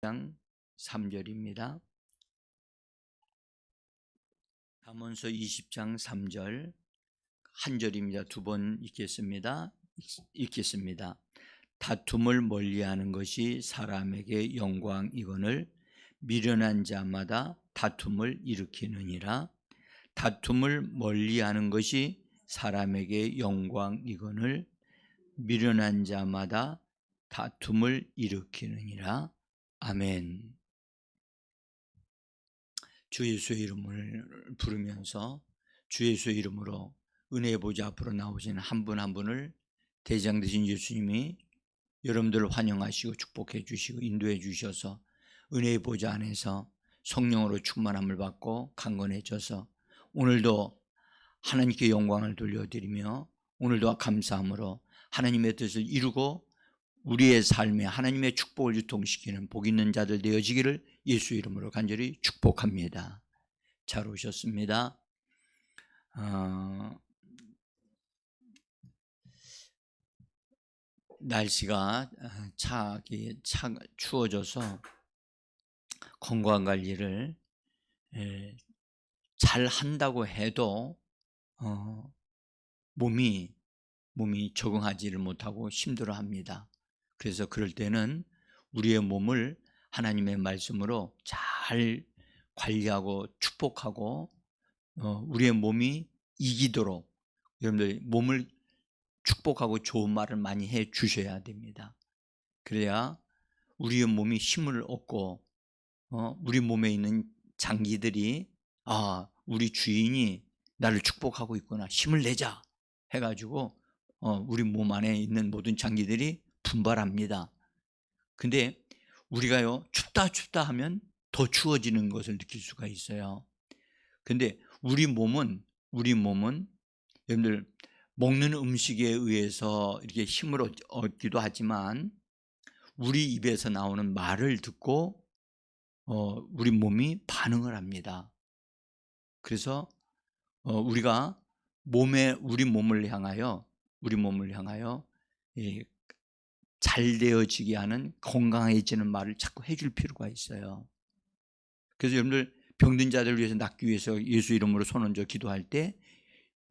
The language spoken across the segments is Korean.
장 3절입니다. 잠언서 20장 3절 한 절입니다. 두 번 읽겠습니다. 다툼을 멀리하는 것이 사람에게 영광이거늘 미련한 자마다 다툼을 일으키느니라. 다툼을 멀리하는 것이 사람에게 영광이거늘 미련한 자마다 다툼을 일으키느니라. 아멘. 주 예수의 이름을 부르면서 주 예수의 이름으로 은혜의 보좌 앞으로 나오시는 한 분 한 분을 대장 되신 예수님이 여러분들을 환영하시고 축복해 주시고 인도해 주셔서 은혜의 보좌 안에서 성령으로 충만함을 받고 강건해져서 오늘도 하나님께 영광을 돌려드리며 오늘도 감사함으로 하나님의 뜻을 이루고 우리의 삶에 하나님의 축복을 유통시키는 복 있는 자들 되어지기를 예수 이름으로 간절히 축복합니다. 잘 오셨습니다. 날씨가 추워져서 건강관리를 잘 한다고 해도 몸이 적응하지를 못하고 힘들어합니다. 그래서 그럴 때는 우리의 몸을 하나님의 말씀으로 잘 관리하고 축복하고 우리의 몸이 이기도록 여러분들 몸을 축복하고 좋은 말을 많이 해 주셔야 됩니다. 그래야 우리의 몸이 힘을 얻고 우리 몸에 있는 장기들이 우리 주인이 나를 축복하고 있구나, 힘을 내자 해가지고 우리 몸 안에 있는 모든 장기들이 분발합니다. 근데 우리가요 춥다 하면 더 추워지는 것을 느낄 수가 있어요. 근데 우리 몸은 여러분들 먹는 음식에 의해서 이렇게 힘을 얻기도 하지만 우리 입에서 나오는 말을 듣고 우리 몸이 반응을 합니다. 그래서 우리가 우리 몸을 향하여 잘 되어지게 하는 건강해지는 말을 자꾸 해줄 필요가 있어요. 그래서 여러분들 병든 자들을 위해서 낫기 위해서 예수 이름으로 손 얹어 기도할 때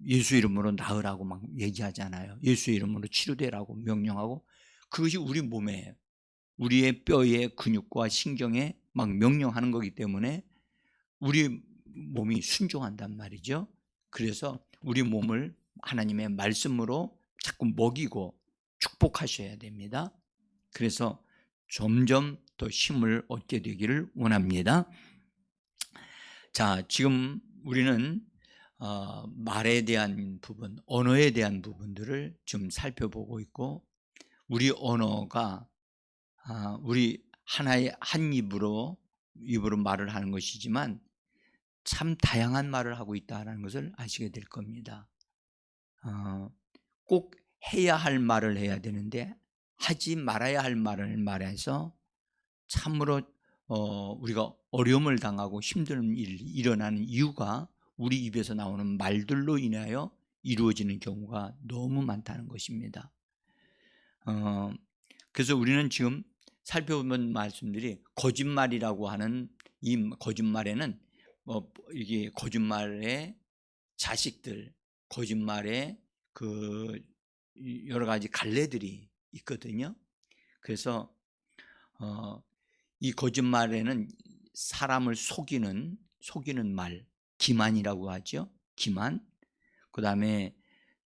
예수 이름으로 나으라고 막 얘기하잖아요. 예수 이름으로 치료되라고 명령하고 그것이 우리 몸에 우리의 뼈에 근육과 신경에 막 명령하는 거기 때문에 우리 몸이 순종한단 말이죠. 그래서 우리 몸을 하나님의 말씀으로 자꾸 먹이고 축복하셔야 됩니다. 그래서 점점 더 힘을 얻게 되기를 원합니다. 자, 지금 우리는 말에 대한 부분, 언어에 대한 부분들을 좀 살펴보고 있고 우리 언어가 우리 한 입으로 말을 하는 것이지만 참 다양한 말을 하고 있다는 것을 아시게 될 겁니다. 꼭 해야 할 말을 해야 되는데 하지 말아야 할 말을 말해서 참으로 우리가 어려움을 당하고 힘든 일이 일어나는 이유가 우리 입에서 나오는 말들로 인하여 이루어지는 경우가 너무 많다는 것입니다. 그래서 우리는 지금 살펴본 말씀들이 거짓말이라고 하는 이 거짓말에는 이게 거짓말의 자식들, 거짓말의 그 여러 가지 갈래들이 있거든요. 그래서 이 거짓말에는 사람을 속이는 말, 기만이라고 하죠. 기만. 그다음에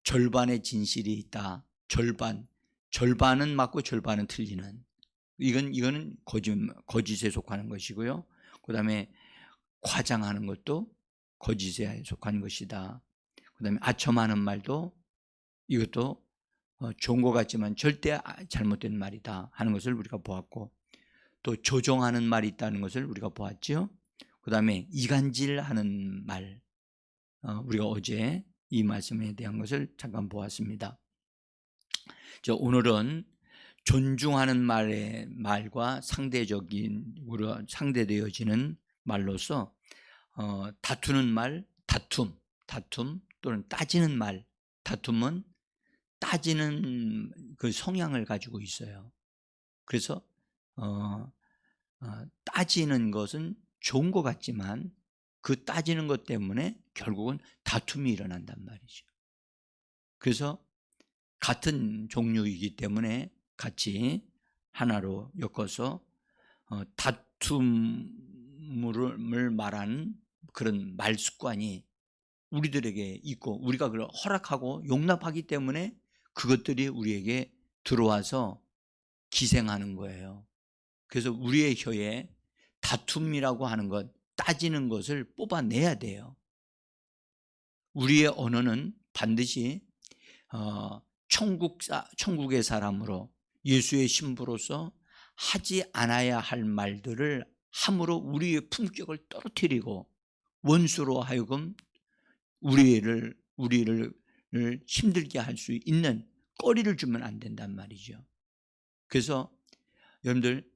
절반의 진실이 있다. 절반은 맞고 절반은 틀리는. 이거는 거짓에 속하는 것이고요. 그다음에 과장하는 것도 거짓에 속하는 것이다. 그다음에 아첨하는 말도 이것도 좋은 것 같지만 절대 잘못된 말이다 하는 것을 우리가 보았고, 또 조종하는 말이 있다는 것을 우리가 보았죠. 그다음에 이간질하는 말, 우리가 어제 이 말씀에 대한 것을 잠깐 보았습니다. 오늘은 존중하는 말과 상대되어지는 말로서 다투는 말, 다툼 또는 따지는 말. 다툼은 따지는 그 성향을 가지고 있어요. 그래서 따지는 것은 좋은 것 같지만 그 따지는 것 때문에 결국은 다툼이 일어난단 말이죠. 그래서 같은 종류이기 때문에 같이 하나로 엮어서 다툼을 말하는 그런 말 습관이 우리들에게 있고, 우리가 그걸 허락하고 용납하기 때문에 그것들이 우리에게 들어와서 기생하는 거예요. 그래서 우리의 혀에 다툼이라고 하는 것, 따지는 것을 뽑아내야 돼요. 우리의 언어는 반드시 천국의 사람으로 예수의 신부로서 하지 않아야 할 말들을 함으로 우리의 품격을 떨어뜨리고 원수로 하여금 우리를 힘들게 할 수 있는 거리를 주면 안 된단 말이죠. 그래서 여러분들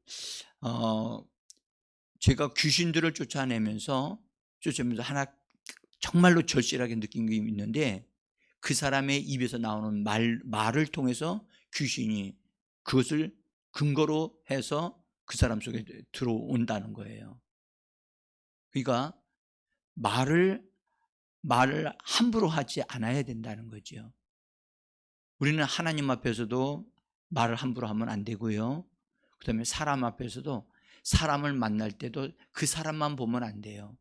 제가 귀신들을 쫓아내면서 하나 정말로 절실하게 느낀 게 있는데, 그 사람의 입에서 나오는 말을 통해서 귀신이 그것을 근거로 해서 그 사람 속에 들어온다는 거예요. 그러니까 말을 함부로 하지 않아야 된다는 거죠. 우리는 하나님 앞에서도 말을 함부로 하면 안 되고요. 그다음에 사람 앞에서도 사람을 만날 때도 그 사람만 보면 안 돼요.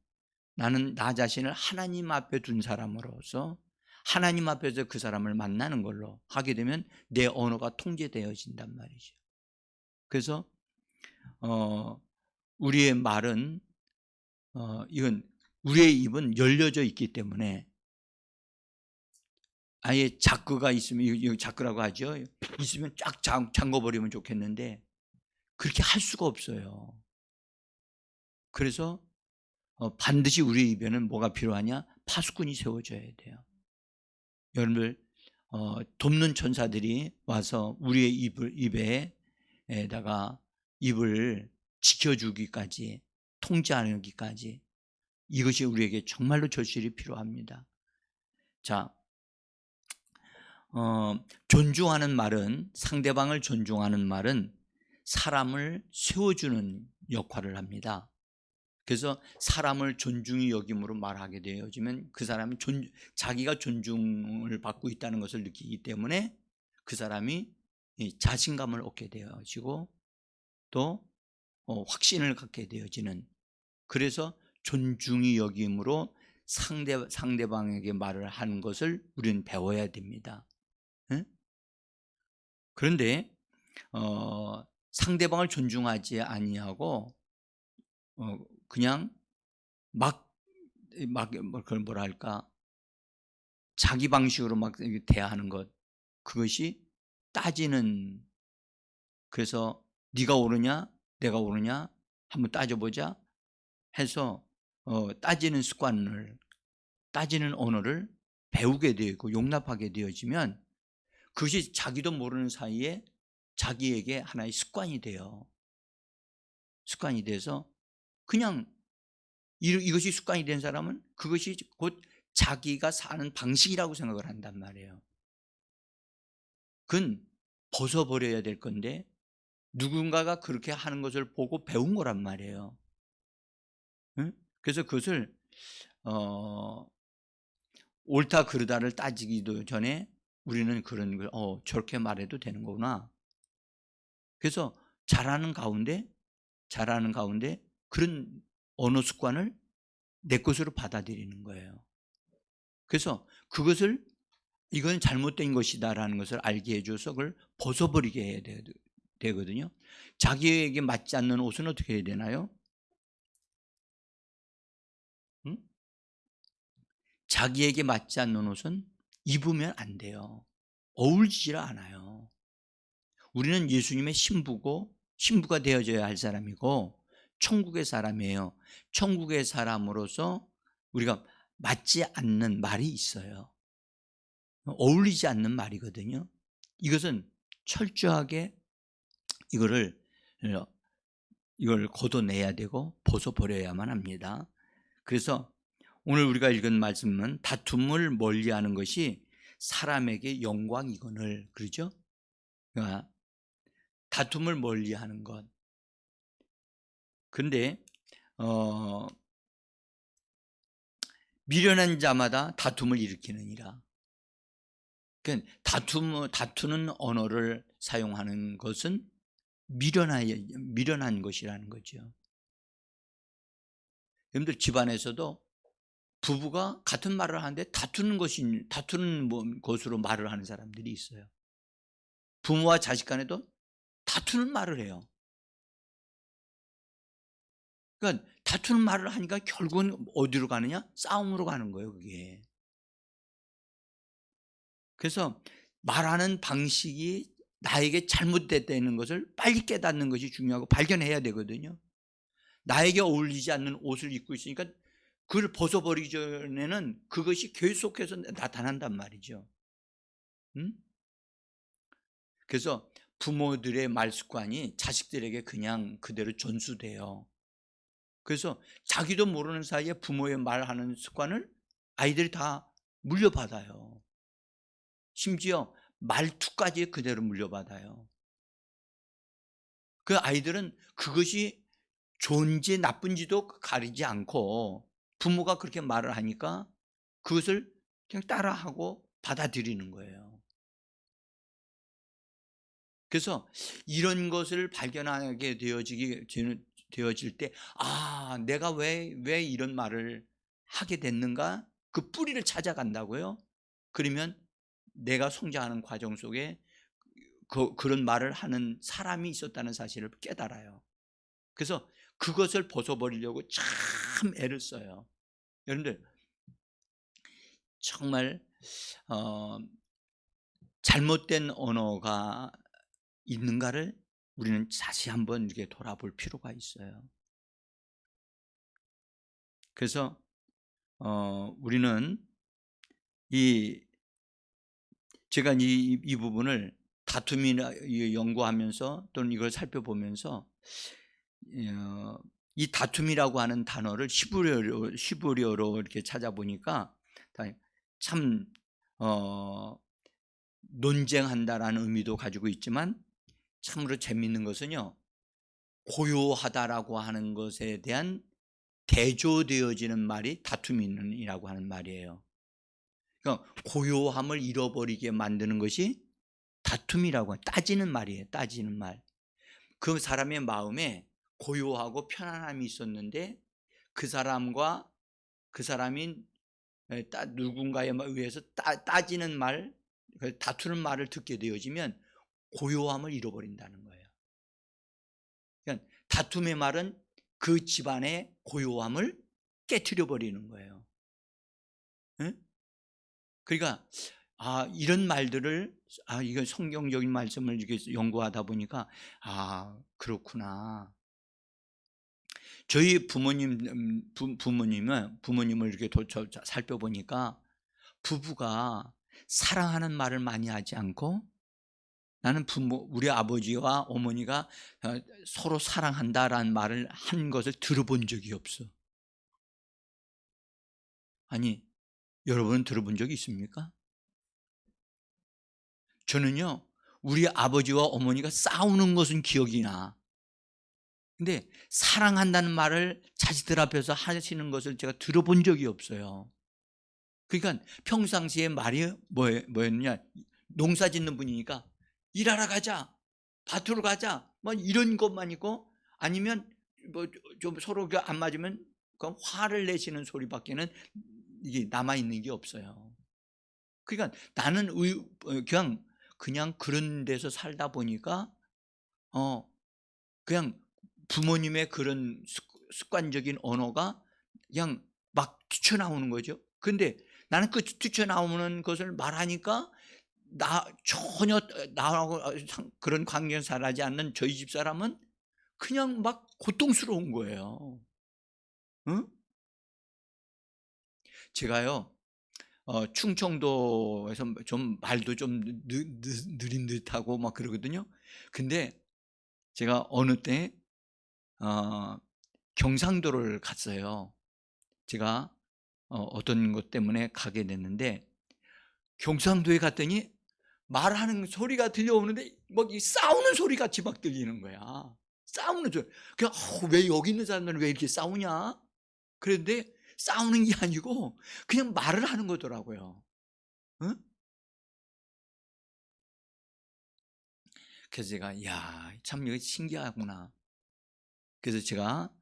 나는 나 자신을 하나님 앞에 둔 사람으로서 하나님 앞에서 그 사람을 만나는 걸로 하게 되면 내 언어가 통제되어진단 말이죠. 그래서 우리의 말은 이건 우리의 입은 열려져 있기 때문에, 아예 자크가 있으면, 이거 자크라고 하죠. 있으면 쫙 잠궈버리면 좋겠는데 그렇게 할 수가 없어요. 그래서 반드시 우리 입에는 뭐가 필요하냐? 파수꾼이 세워져야 돼요. 여러분들 돕는 천사들이 와서 우리의 입에다가 입을 지켜주기까지, 통제하기까지, 이것이 우리에게 정말로 절실히 필요합니다. 자, 존중하는 말은, 상대방을 존중하는 말은 사람을 세워주는 역할을 합니다. 그래서 사람을 존중히 여김으로 말하게 되어지면 그 사람이 자기가 존중을 받고 있다는 것을 느끼기 때문에 그 사람이 자신감을 얻게 되어지고 또 확신을 갖게 되어지는, 그래서 존중이 여김으로 상대방에게 말을 하는 것을 우리는 배워야 됩니다. 그런데 상대방을 존중하지 아니하고 그냥 그걸 뭐라 할까, 자기 방식으로 막 대하는 것, 그것이 따지는, 그래서 네가 옳으냐 내가 옳으냐 한번 따져보자 해서 따지는 언어를 배우게 되고 용납하게 되어지면 그것이 자기도 모르는 사이에 자기에게 하나의 습관이 돼요. 습관이 돼서 그냥 이것이 습관이 된 사람은 그것이 곧 자기가 사는 방식이라고 생각을 한단 말이에요. 그건 벗어버려야 될 건데 누군가가 그렇게 하는 것을 보고 배운 거란 말이에요. 그래서 그것을 옳다 그르다를 따지기도 전에 우리는 그런 걸 저렇게 말해도 되는 거구나. 그래서 잘하는 가운데 그런 언어 습관을 내 것으로 받아들이는 거예요. 그래서 그것을 이건 잘못된 것이다라는 것을 알게 해줘서 그걸 벗어버리게 해야 되거든요. 자기에게 맞지 않는 옷은 어떻게 해야 되나요? 자기에게 맞지 않는 옷은 입으면 안 돼요. 어울리질 않아요. 우리는 예수님의 신부가 되어져야 할 사람이고 천국의 사람이에요. 천국의 사람으로서 우리가 맞지 않는 말이 있어요. 어울리지 않는 말이거든요. 이것은 철저하게 이걸 걷어내야 되고 벗어버려야만 합니다. 그래서 오늘 우리가 읽은 말씀은 다툼을 멀리하는 것이 사람에게 영광이거늘, 그러죠? 그러니까 다툼을 멀리하는 것, 근데 미련한 자마다 다툼을 일으키느니라. 그러니까 다투는 언어를 사용하는 것은 미련한 것이라는 거죠. 여러분들 집안에서도 부부가 같은 말을 하는데 다투는 것으로 말을 하는 사람들이 있어요. 부모와 자식 간에도 다투는 말을 해요. 그러니까 다투는 말을 하니까 결국은 어디로 가느냐? 싸움으로 가는 거예요, 그게. 그래서 말하는 방식이 나에게 잘못됐다는 것을 빨리 깨닫는 것이 중요하고 발견해야 되거든요. 나에게 어울리지 않는 옷을 입고 있으니까 그걸 벗어버리기 전에는 그것이 계속해서 나타난단 말이죠. 응? 그래서 부모들의 말 습관이 자식들에게 그냥 그대로 전수돼요. 그래서 자기도 모르는 사이에 부모의 말하는 습관을 아이들이 다 물려받아요. 심지어 말투까지 그대로 물려받아요. 그 아이들은 그것이 좋은지 나쁜지도 가리지 않고 부모가 그렇게 말을 하니까 그것을 그냥 따라하고 받아들이는 거예요. 그래서 이런 것을 발견하게 되어질 때, 내가 왜 이런 말을 하게 됐는가? 그 뿌리를 찾아간다고요. 그러면 내가 성장하는 과정 속에 그런 말을 하는 사람이 있었다는 사실을 깨달아요. 그래서 그것을 벗어버리려고 참 애를 써요. 여러분들 정말 잘못된 언어가 있는가를 우리는 다시 한번 이렇게 돌아볼 필요가 있어요. 그래서 우리는 제가 이 부분을 다툼이나 연구하면서 또는 이걸 살펴보면서 이 다툼이라고 하는 단어를 히브리어로 이렇게 찾아보니까 참 논쟁한다라는 의미도 가지고 있지만 참으로 재미있는 것은요, 고요하다라고 하는 것에 대한 대조되어지는 말이 다툼이라고 하는 말이에요. 그러니까 고요함을 잃어버리게 만드는 것이 다툼이라고 따지는 말이에요. 따지는 말. 그 사람의 마음에 고요하고 편안함이 있었는데 그 사람과 그 사람이 누군가에 의해서 따지는 말, 다투는 말을 듣게 되어지면 고요함을 잃어버린다는 거예요. 그러니까 다툼의 말은 그 집안의 고요함을 깨트려 버리는 거예요. 응? 그러니까 이런 말들을 이거 성경적인 말씀을 이렇게 연구하다 보니까 그렇구나. 저희 부모님을 이렇게 살펴보니까 부부가 사랑하는 말을 많이 하지 않고 나는 우리 아버지와 어머니가 서로 사랑한다라는 말을 한 것을 들어본 적이 없어. 아니, 여러분은 들어본 적이 있습니까? 저는요, 우리 아버지와 어머니가 싸우는 것은 기억이 나. 근데 사랑한다는 말을 자식들 앞에서 하시는 것을 제가 들어본 적이 없어요. 그러니까 평상시에 말이 뭐였냐, 농사 짓는 분이니까 일하러 가자, 밭으로 가자, 뭐 이런 것만 있고, 아니면 뭐 좀 서로 안 맞으면 화를 내시는 소리밖에는 이게 남아 있는 게 없어요. 그러니까 나는 그냥 그런 데서 살다 보니까 그냥 부모님의 그런 습관적인 언어가 그냥 막 튀쳐나오는 거죠. 근데 나는 그 튀쳐나오는 것을 말하니까 전혀 나하고 그런 관계를 잘하지 않는 저희 집 사람은 그냥 막 고통스러운 거예요. 응? 제가요, 충청도에서 좀 말도 좀 느린 듯하고 막 그러거든요. 근데 제가 어느 때 경상도를 갔어요. 제가 어떤 것 때문에 가게 됐는데 경상도에 갔더니 말하는 소리가 들려오는데 막 싸우는 소리 같이 막 들리는 거야. 싸우는 줄. 그냥 왜 여기 있는 사람들은 왜 이렇게 싸우냐? 그런데 싸우는 게 아니고 그냥 말을 하는 거더라고요. 응? 그래서 제가 야, 참 이거 신기하구나. 그래서 제가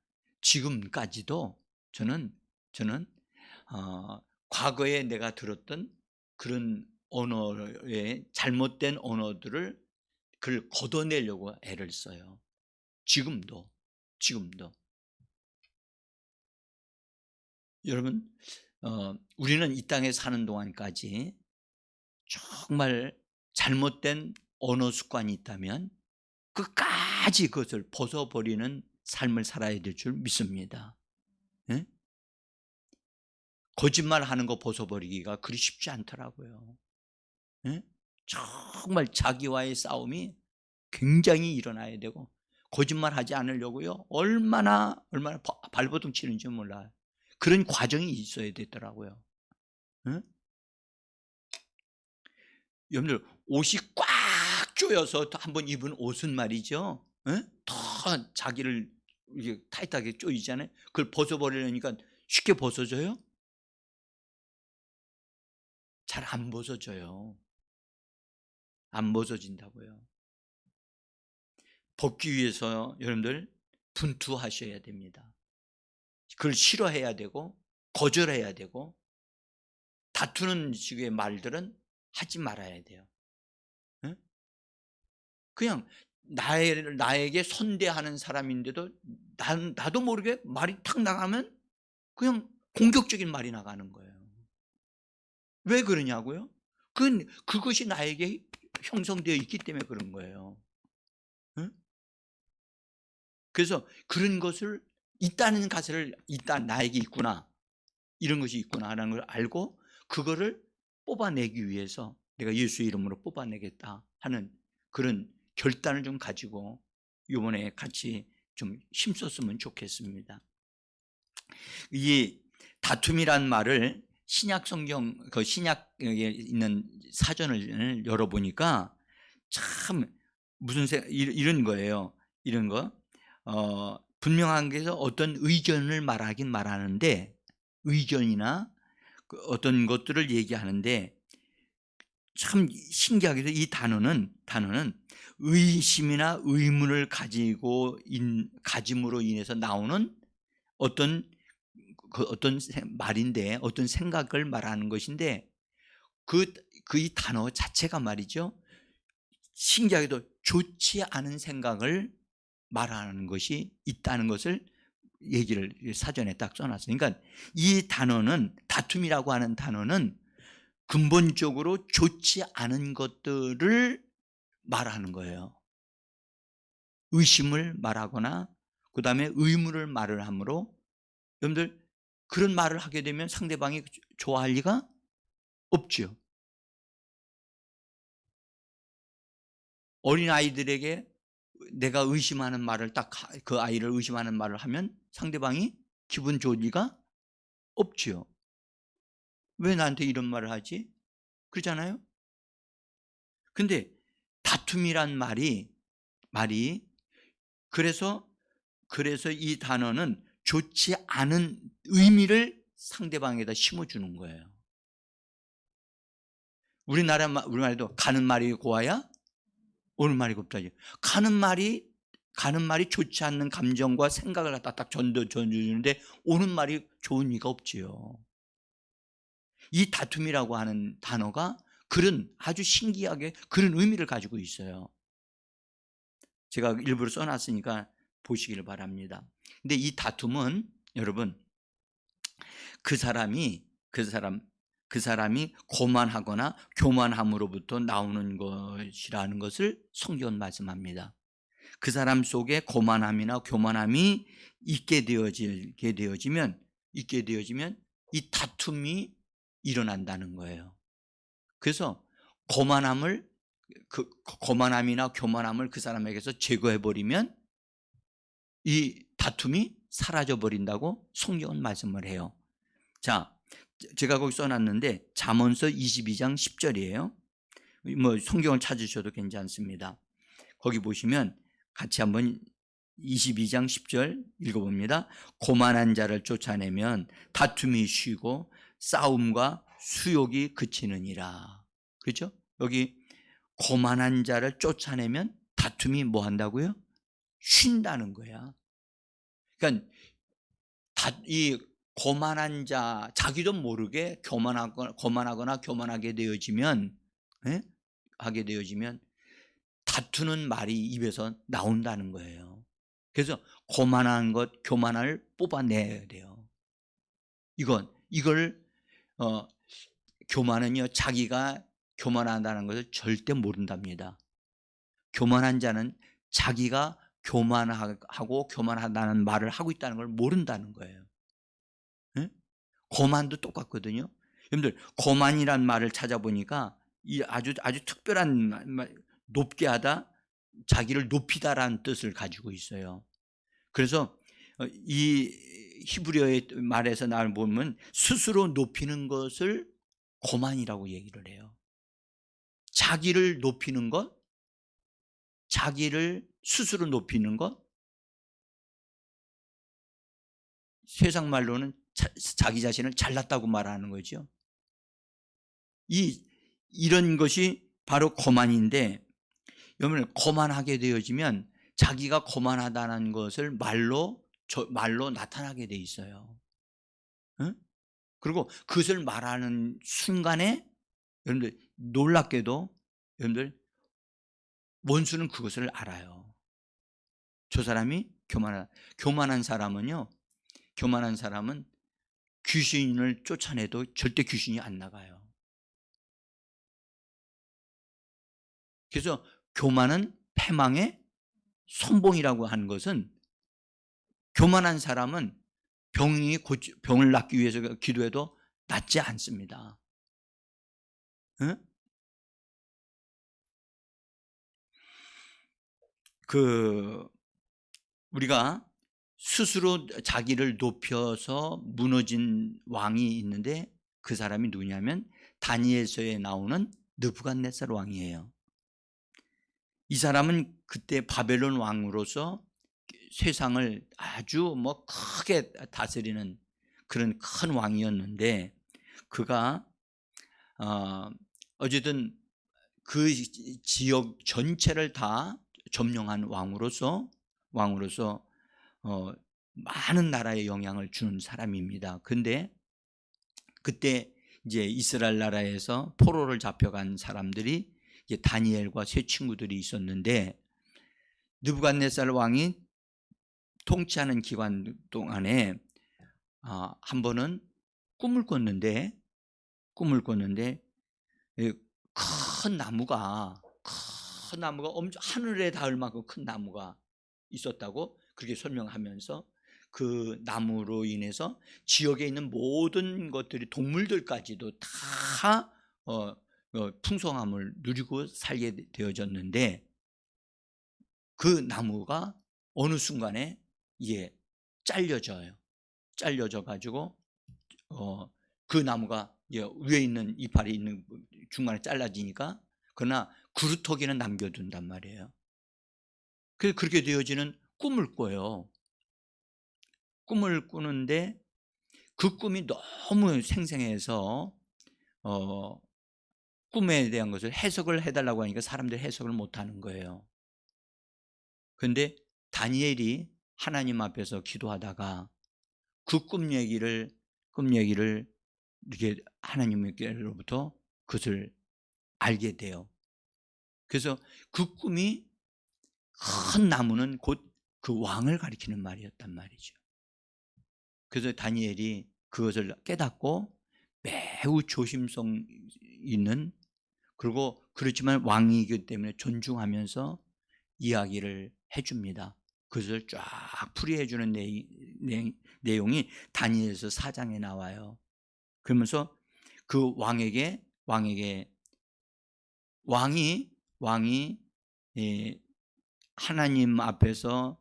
지금까지도 저는 과거에 내가 들었던 그런 언어의 잘못된 언어들을 그걸 걷어내려고 애를 써요. 지금도. 여러분, 우리는 이 땅에 사는 동안까지 정말 잘못된 언어 습관이 있다면 끝까지 그것을 벗어버리는 삶을 살아야 될 줄 믿습니다. 예? 거짓말하는 거 벗어버리기가 그리 쉽지 않더라고요. 예? 정말 자기와의 싸움이 굉장히 일어나야 되고, 거짓말하지 않으려고요 얼마나 발버둥 치는지 몰라요. 그런 과정이 있어야 되더라고요. 예? 여러분들, 옷이 꽉 조여서 한번 입은 옷은 말이죠, 예? 더 자기를 이게 타이트하게 조이잖아요. 그걸 벗어버리려니까 쉽게 벗어져요? 잘 안 벗어져요. 안 벗어진다고요. 벗기 위해서 여러분들 분투하셔야 됩니다. 그걸 싫어해야 되고 거절해야 되고, 다투는 식의 말들은 하지 말아야 돼요. 예? 그냥 나에게 선대하는 사람인데도 나도 모르게 말이 탁 나가면 그냥 공격적인 말이 나가는 거예요. 왜 그러냐고요? 그것이 나에게 형성되어 있기 때문에 그런 거예요. 예? 그래서 그런 것을 있다는 가설을, 일단 나에게 있구나, 이런 것이 있구나라는 걸 알고 그거를 뽑아내기 위해서 내가 예수 이름으로 뽑아내겠다 하는 그런 결단을 좀 가지고 이번에 같이 좀 힘썼으면 좋겠습니다. 이 다툼이란 말을 신약 성경, 그 신약에 있는 사전을 열어보니까 참 이런 거예요. 이런 거. 분명한 게서 어떤 의견을 말하긴 말하는데, 의견이나 어떤 것들을 얘기하는데, 참 신기하게도 이 단어는 의심이나 의문을 가짐으로 인해서 나오는 어떤 말인데, 어떤 생각을 말하는 것인데, 이 단어 자체가 말이죠, 신기하게도 좋지 않은 생각을 말하는 것이 있다는 것을 얘기를 사전에 딱 써놨어요. 그러니까 이 단어는, 다툼이라고 하는 단어는 근본적으로 좋지 않은 것들을 말하는 거예요. 의심을 말하거나 그 다음에 의문을 말을 하므로, 여러분들 그런 말을 하게 되면 상대방이 좋아할 리가 없죠. 어린아이들에게 내가 의심하는 말을 딱, 그 아이를 의심하는 말을 하면 상대방이 기분 좋을 리가 없죠. 왜 나한테 이런 말을 하지? 그러잖아요. 근데 다툼이란 말이 그래서 이 단어는 좋지 않은 의미를 상대방에다 심어주는 거예요. 우리말도 가는 말이 고와야 오는 말이 곱다지. 가는 말이 좋지 않는 감정과 생각을 갖다 딱 전해주는데 오는 말이 좋은 리가 없지요. 이 다툼이라고 하는 단어가 그런 아주 신기하게 그런 의미를 가지고 있어요. 제가 일부러 써놨으니까 보시기를 바랍니다. 근데 이 다툼은 여러분, 그 사람이 거만하거나 교만함으로부터 나오는 것이라는 것을 성경은 말씀합니다. 그 사람 속에 거만함이나 교만함이 있게 되어지면 이 다툼이 일어난다는 거예요. 그래서 거만함이나 교만함을 그 사람에게서 제거해 버리면 이 다툼이 사라져 버린다고 성경은 말씀을 해요. 자, 제가 거기 써놨는데 잠언서 22장 10절이에요. 뭐 성경을 찾으셔도 괜찮습니다. 거기 보시면 같이 한번 22장 10절 읽어봅니다. 고만한 자를 쫓아내면 다툼이 쉬고 싸움과 수욕이 그치느니라. 그렇죠? 여기 고만한 자를 쫓아내면 다툼이 뭐 한다고요? 쉰다는 거야. 그러니까 이 거만한 자, 자기도 모르게 거만하거나 교만하게 되어지면, 하게 되어지면 다투는 말이 입에서 나온다는 거예요. 그래서 거만한 것, 교만을 뽑아내야 돼요. 이걸 교만은요, 자기가 교만하다는 것을 절대 모른답니다. 교만한 자는 자기가 교만하고 교만하다는 말을 하고 있다는 걸 모른다는 거예요. 거만도 똑같거든요. 여러분들, 거만이란 말을 찾아보니까 이 아주 특별한 말, 높게 하다, 자기를 높이다라는 뜻을 가지고 있어요. 그래서 이 히브리어의 말에서 나를 보면 스스로 높이는 것을 거만이라고 얘기를 해요. 자기를 높이는 것, 자기를 스스로 높이는 것, 세상 말로는 자기 자신을 잘났다고 말하는 거죠. 이런 것이 바로 거만인데, 여러분, 거만하게 되어지면 자기가 거만하다는 것을 말로 나타나게 돼 있어요. 그리고 그것을 말하는 순간에 여러분들 놀랍게도 여러분들 원수는 그것을 알아요. 저 사람이 교만한 사람은요, 교만한 사람은 귀신을 쫓아내도 절대 귀신이 안 나가요. 그래서 교만은 패망의 선봉이라고 하는 것은, 교만한 사람은 병을 낫기 위해서 기도해도 낫지 않습니다. 우리가 스스로 자기를 높여서 무너진 왕이 있는데, 그 사람이 누구냐면 다니엘서에 나오는 느부갓네살 왕이에요. 이 사람은 그때 바벨론 왕으로서 세상을 아주 크게 다스리는 그런 큰 왕이었는데, 그가 어쨌든 그 지역 전체를 다 점령한 왕으로서 많은 나라에 영향을 주는 사람입니다. 근데 그때 이제 이스라엘 나라에서 포로를 잡혀간 사람들이 이제 다니엘과 세 친구들이 있었는데, 느부갓네살 왕이 통치하는 기간 동안에 한 번은 꿈을 꿨는데 큰 나무가 엄청 하늘에 닿을 만큼 큰 나무가 있었다고 그렇게 설명하면서, 그 나무로 인해서 지역에 있는 모든 것들이, 동물들까지도 다 풍성함을 누리고 살게 되어졌는데, 그 나무가 어느 순간에 잘려져 가지고 그 나무가 위에 있는 이파리 있는 중간에 잘라지니까, 그러나 그루터기는 남겨둔단 말이에요. 그래서 그렇게 되어지는 꿈을 꿔요. 꿈을 꾸는데 그 꿈이 너무 생생해서 꿈에 대한 것을 해석을 해달라고 하니까 사람들이 해석을 못하는 거예요. 그런데 다니엘이 하나님 앞에서 기도하다가 그 꿈 얘기를 이렇게 하나님께로부터 그것을 알게 돼요. 그래서 그 꿈이, 큰 나무는 곧 그 왕을 가리키는 말이었단 말이죠. 그래서 다니엘이 그것을 깨닫고 매우 조심성 있는, 그리고 그렇지만 왕이기 때문에 존중하면서 이야기를 해줍니다. 그것을 쫙 풀이해주는 내용이 다니엘서 4장에 나와요. 그러면서 그 왕이 하나님 앞에서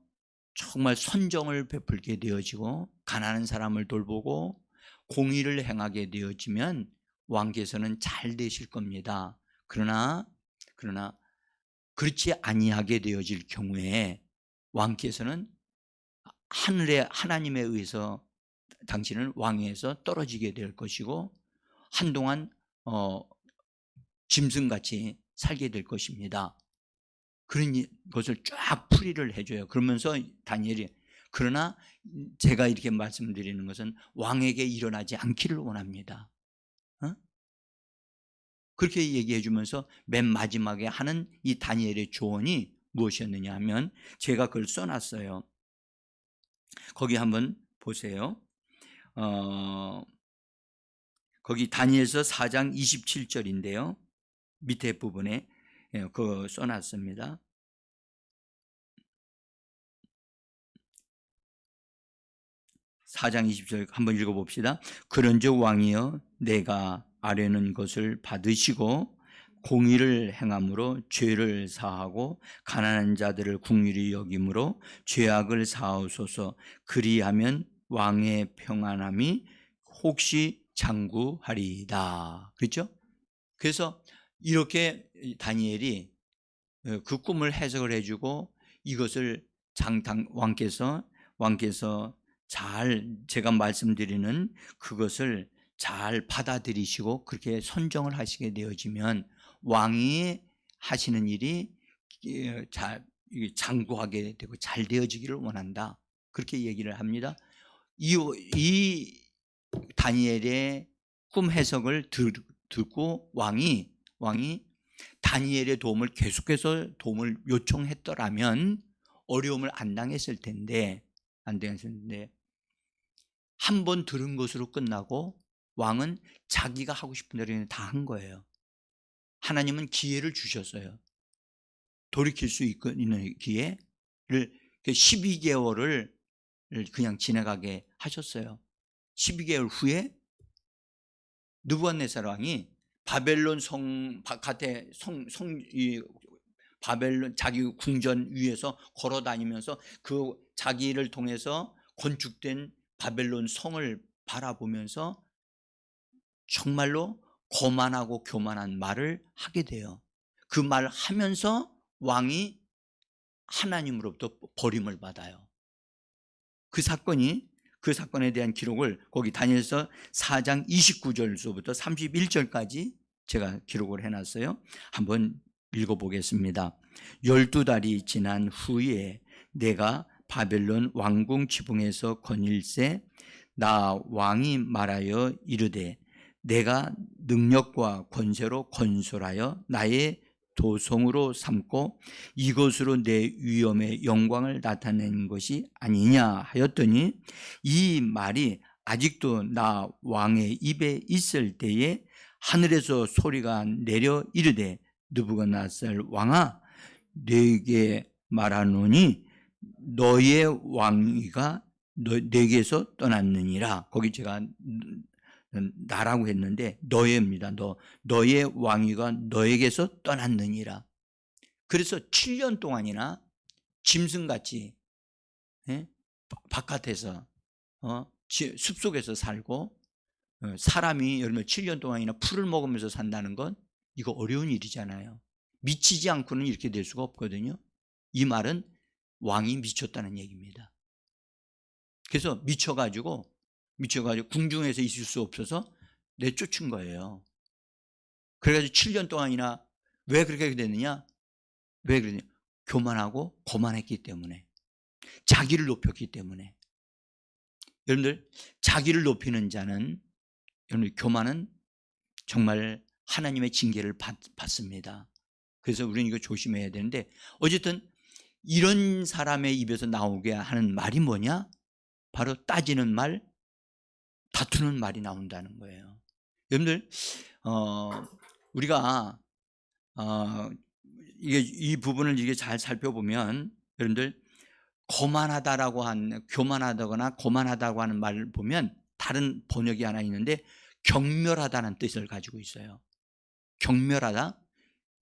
정말 선정을 베풀게 되어지고, 가난한 사람을 돌보고 공의를 행하게 되어지면 왕께서는 잘 되실 겁니다. 그러나 그렇지 아니하게 되어질 경우에 왕께서는 하늘의 하나님에 의해서 당신은 왕위에서 떨어지게 될 것이고 한동안 짐승같이 살게 될 것입니다. 그런 것을 쫙 풀이를 해줘요. 그러면서 다니엘이 그러나 제가 이렇게 말씀드리는 것은 왕에게 일어나지 않기를 원합니다. 그렇게 얘기해 주면서 맨 마지막에 하는 이 다니엘의 조언이 무엇이었느냐 하면 제가 그걸 써놨어요. 거기 한번 보세요. 거기 다니엘서 4장 27절인데요. 밑에 부분에 그거 써놨습니다. (4장 20절) 한번 읽어봅시다. 그런즉 왕이여 내가 아뢰는 것을 받으시고 공의를 행함으로 죄를 사하고 가난한 자들을 긍휼히 여김으로 죄악을 사하소서. 그리하면 왕의 평안함이 혹시 장구하리이다. 그렇죠? 그래서 이렇게 다니엘이 그 꿈을 해석을 해주고 이것을 왕께서 잘 제가 말씀드리는 그것을 잘 받아들이시고 그렇게 선정을 하시게 되어지면 왕이 하시는 일이 잘 장구하게 되고 잘 되어지기를 원한다. 그렇게 얘기를 합니다. 이 다니엘의 꿈 해석을 듣고 왕이 다니엘의 도움을 계속해서 도움을 요청했더라면 어려움을 안 당했을 텐데 한 번 들은 것으로 끝나고 왕은 자기가 하고 싶은 대로 다 한 거예요. 하나님은 기회를 주셨어요. 돌이킬 수 있는 기회를 12개월을 그냥 지나가게 하셨어요. 12개월 후에 느부갓네살 왕이 바벨론 성 바깥에 바벨론 자기 궁전 위에서 걸어 다니면서 그 자기를 통해서 건축된 바벨론 성을 바라보면서 정말로 거만하고 교만한 말을 하게 돼요. 그 말을 하면서 왕이 하나님으로부터 버림을 받아요. 그 사건에 대한 기록을 거기 다니엘서 4장 29절부터 31절까지 제가 기록을 해놨어요. 한번 읽어보겠습니다. 12달이 지난 후에 내가 바벨론 왕궁 지붕에서 거닐새 나 왕이 말하여 이르되 내가 능력과 권세로 건설하여 나의 도성으로 삼고 이것으로 내 위엄의 영광을 나타낸 것이 아니냐 하였더니 이 말이 아직도 나 왕의 입에 있을 때에 하늘에서 소리가 내려 이르되 느부갓네살 왕아 네게 말하노니 너의 왕위가 네게서 떠났느니라. 거기 제가 나라고 했는데 너의입니다. 너의 왕위가 너에게서 떠났느니라. 그래서 7년 동안이나 짐승같이 바깥에서 숲속에서 살고 사람이 여러분 7년 동안이나 풀을 먹으면서 산다는 건 이거 어려운 일이잖아요. 미치지 않고는 이렇게 될 수가 없거든요. 이 말은 왕이 미쳤다는 얘기입니다. 그래서 미쳐가지고 궁중에서 있을 수 없어서 내쫓은 거예요. 그래가지고 7년 동안이나 왜 그렇게 됐느냐? 왜 그러냐? 교만하고 거만했기 때문에, 자기를 높였기 때문에. 여러분들 자기를 높이는 자는 여러분들 교만은 정말 하나님의 징계를 받습니다. 그래서 우리는 이거 조심해야 되는데 어쨌든 이런 사람의 입에서 나오게 하는 말이 뭐냐? 바로 따지는 말, 다투는 말이 나온다는 거예요. 여러분들 우리가 이 부분을 이게 잘 살펴보면 여러분들 교만하다거나 거만하다고 하는 말을 보면 다른 번역이 하나 있는데 경멸하다는 뜻을 가지고 있어요. 경멸하다.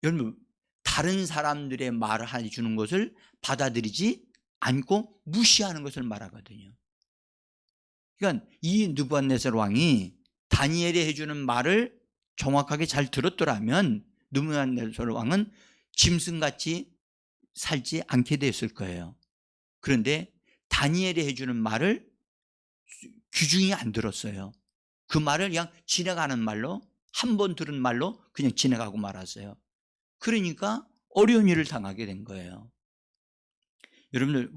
여러분 다른 사람들의 말을 해주는 것을 받아들이지 않고 무시하는 것을 말하거든요. 그러니까 이 느부갓네살 왕이 다니엘이 해주는 말을 정확하게 잘 들었더라면 느부갓네살 왕은 짐승같이 살지 않게 됐을 거예요. 그런데 다니엘이 해주는 말을 귀중히 안 들었어요. 그 말을 그냥 지나가는 말로, 한 번 들은 말로 그냥 지나가고 말았어요. 그러니까 어려운 일을 당하게 된 거예요. 여러분들,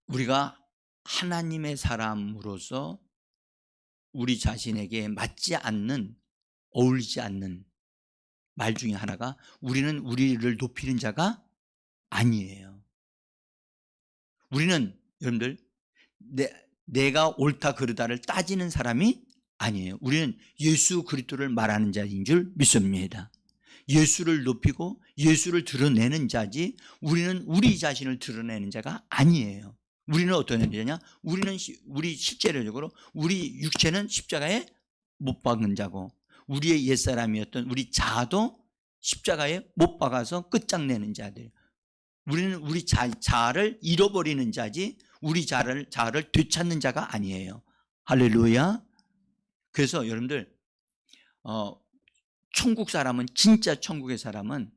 우리가 하나님의 사람으로서 우리 자신에게 맞지 않는, 어울리지 않는 말 중에 하나가, 우리는 우리를 높이는 자가 아니에요. 우리는 여러분들 내가 옳다 그르다를 따지는 사람이 아니에요. 우리는 예수 그리스도를 말하는 자인 줄 믿습니다. 예수를 높이고 예수를 드러내는 자지, 우리는 우리 자신을 드러내는 자가 아니에요. 우리는 어떤 자냐? 우리 실제적으로 우리 육체는 십자가에 못 박은 자고, 우리의 옛사람이었던 우리 자아도 십자가에 못 박아서 끝장내는 자들. 우리는 우리 자아를 잃어버리는 자지, 우리 자아를 되찾는 자가 아니에요. 할렐루야. 그래서 여러분들, 천국 사람은, 진짜 천국의 사람은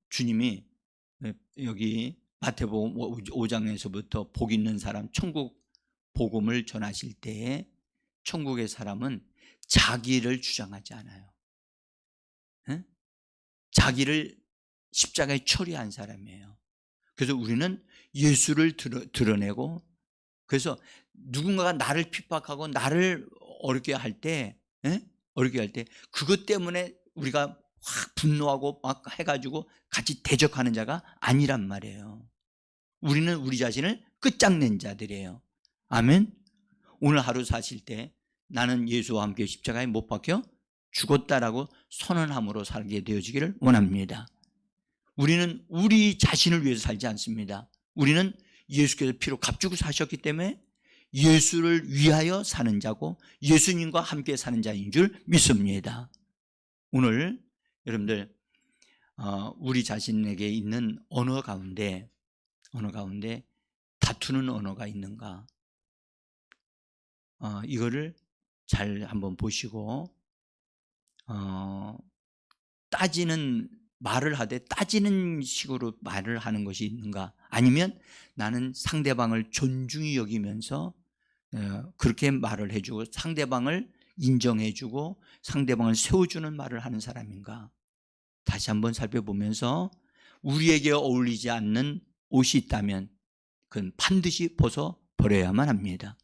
주님이 여기 마태복음 5장에서부터 복 있는 사람, 천국 복음을 전하실 때에 천국의 사람은 자기를 주장하지 않아요. 네? 자기를 십자가에 처리한 사람이에요. 그래서 우리는 예수를 드러내고, 그래서 누군가가 나를 핍박하고 나를 어렵게 할 때, 그것 때문에 우리가 확 분노하고 막 해가지고 같이 대적하는 자가 아니란 말이에요. 우리는 우리 자신을 끝장낸 자들이에요. 아멘. 오늘 하루 사실 때 나는 예수와 함께 십자가에 못 박혀 죽었다라고 선언함으로 살게 되어지기를 원합니다. 우리는 우리 자신을 위해서 살지 않습니다. 우리는 예수께서 피로 값주고 사셨기 때문에 예수를 위하여 사는 자고 예수님과 함께 사는 자인 줄 믿습니다. 오늘 여러분들, 우리 자신에게 있는 언어 가운데 다투는 언어가 있는가, 이거를 잘 한번 보시고, 말을 하되 따지는 식으로 말을 하는 것이 있는가, 아니면 나는 상대방을 존중히 여기면서 그렇게 말을 해주고 상대방을 인정해주고 상대방을 세워주는 말을 하는 사람인가, 다시 한번 살펴보면서 우리에게 어울리지 않는 옷이 있다면 그건 반드시 벗어버려야만 합니다.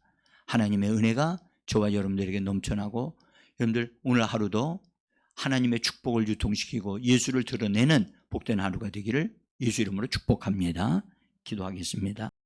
하나님의 은혜가 저와 여러분들에게 넘쳐나고, 여러분들 오늘 하루도 하나님의 축복을 유통시키고 예수를 드러내는 복된 하루가 되기를 예수 이름으로 축복합니다. 기도하겠습니다.